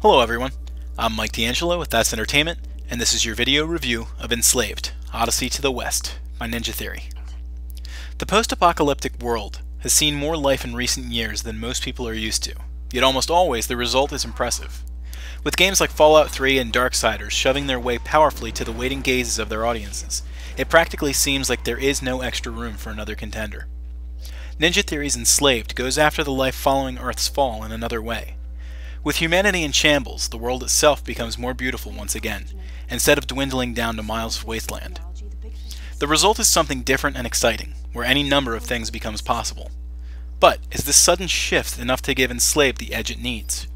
Hello everyone, I'm Mike DeAngelo with That's Entertainment, and this is your video review of Enslaved, Odyssey to the West by Ninja Theory. The post-apocalyptic world has seen more life in recent years than most people are used to, yet almost always the result is impressive. With games like Fallout 3 and Darksiders shoving their way powerfully to the waiting gazes of their audiences, it practically seems like there is no extra room for another contender. Ninja Theory's Enslaved goes after the life following Earth's fall in another way. With humanity in shambles, the world itself becomes more beautiful once again, instead of dwindling down to miles of wasteland. The result is something different and exciting, where any number of things becomes possible. But is this sudden shift enough to give Enslaved the edge it needs?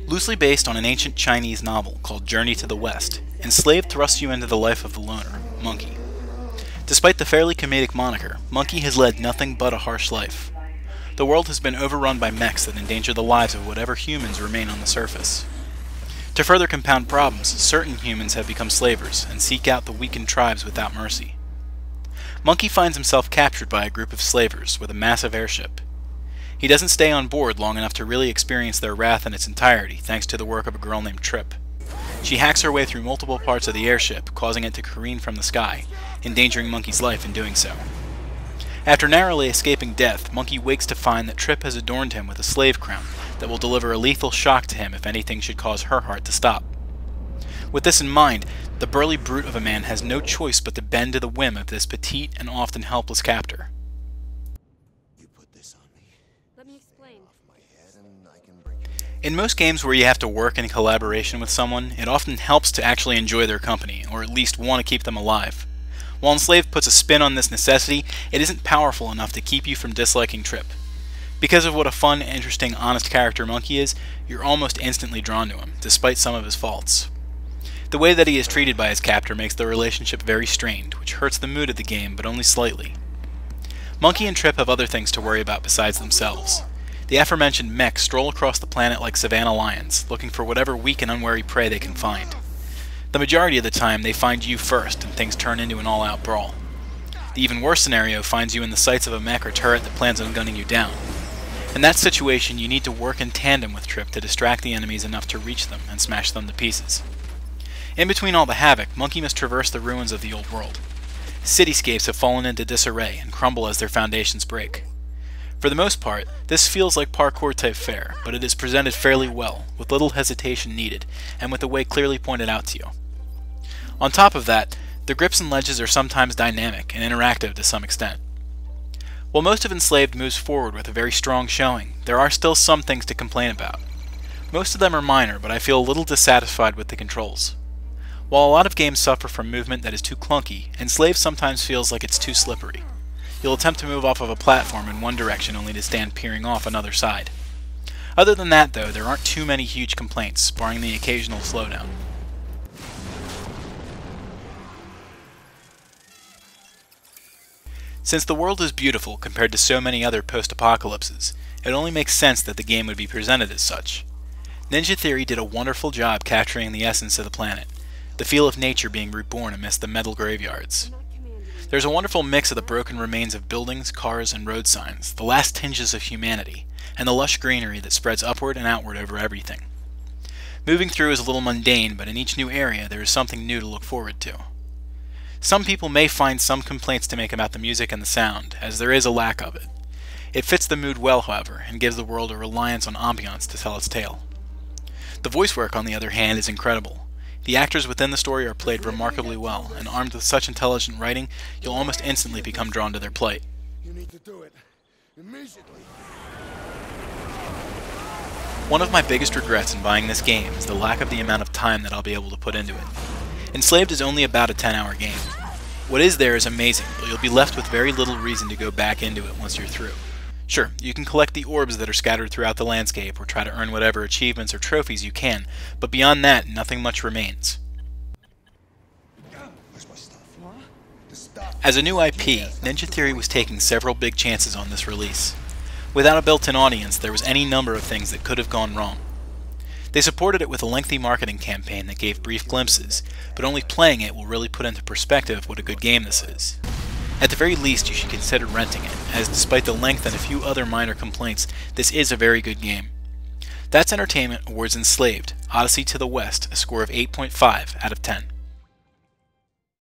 Loosely based on an ancient Chinese novel called Journey to the West, Enslaved thrusts you into the life of the loner, Monkey. Despite the fairly comedic moniker, Monkey has led nothing but a harsh life. The world has been overrun by mechs that endanger the lives of whatever humans remain on the surface. To further compound problems, certain humans have become slavers and seek out the weakened tribes without mercy. Monkey finds himself captured by a group of slavers with a massive airship. He doesn't stay on board long enough to really experience their wrath in its entirety thanks to the work of a girl named Trip. She hacks her way through multiple parts of the airship, causing it to careen from the sky, endangering Monkey's life in doing so. After narrowly escaping death, Monkey wakes to find that Trip has adorned him with a slave crown that will deliver a lethal shock to him if anything should cause her heart to stop. With this in mind, the burly brute of a man has no choice but to bend to the whim of this petite and often helpless captor. In most games where you have to work in collaboration with someone, it often helps to actually enjoy their company, or at least want to keep them alive. While Enslaved puts a spin on this necessity, it isn't powerful enough to keep you from disliking Trip. Because of what a fun, interesting, honest character Monkey is, you're almost instantly drawn to him, despite some of his faults. The way that he is treated by his captor makes the relationship very strained, which hurts the mood of the game, but only slightly. Monkey and Trip have other things to worry about besides themselves. The aforementioned mechs stroll across the planet like savannah lions, looking for whatever weak and unwary prey they can find. The majority of the time, they find you first, and things turn into an all-out brawl. The even worse scenario finds you in the sights of a mech or turret that plans on gunning you down. In that situation, you need to work in tandem with Trip to distract the enemies enough to reach them and smash them to pieces. In between all the havoc, Monkey must traverse the ruins of the old world. Cityscapes have fallen into disarray and crumble as their foundations break. For the most part, this feels like parkour-type fare, but it is presented fairly well, with little hesitation needed, and with the way clearly pointed out to you. On top of that, the grips and ledges are sometimes dynamic and interactive to some extent. While most of Enslaved moves forward with a very strong showing, there are still some things to complain about. Most of them are minor, but I feel a little dissatisfied with the controls. While a lot of games suffer from movement that is too clunky, Enslaved sometimes feels like it's too slippery. You'll attempt to move off of a platform in one direction only to stand peering off another side. Other than that, though, there aren't too many huge complaints, barring the occasional slowdown. Since the world is beautiful compared to so many other post-apocalypses, it only makes sense that the game would be presented as such. Ninja Theory did a wonderful job capturing the essence of the planet, the feel of nature being reborn amidst the metal graveyards. There's a wonderful mix of the broken remains of buildings, cars, and road signs, the last tinges of humanity, and the lush greenery that spreads upward and outward over everything. Moving through is a little mundane, but in each new area there is something new to look forward to. Some people may find some complaints to make about the music and the sound, as there is a lack of it. It fits the mood well, however, and gives the world a reliance on ambiance to tell its tale. The voice work, on the other hand, is incredible. The actors within the story are played remarkably well, and armed with such intelligent writing, you'll almost instantly become drawn to their plight. You need to do it immediately. One of my biggest regrets in buying this game is the lack of the amount of time that I'll be able to put into it. Enslaved is only about a 10-hour game. What is there is amazing, but you'll be left with very little reason to go back into it once you're through. Sure, you can collect the orbs that are scattered throughout the landscape or try to earn whatever achievements or trophies you can, but beyond that, nothing much remains. As a new IP, Ninja Theory was taking several big chances on this release. Without a built-in audience, there was any number of things that could have gone wrong. They supported it with a lengthy marketing campaign that gave brief glimpses, but only playing it will really put into perspective what a good game this is. At the very least, you should consider renting it, as despite the length and a few other minor complaints, this is a very good game. That's Entertainment awards Enslaved, Odyssey to the West, a score of 8.5 out of 10.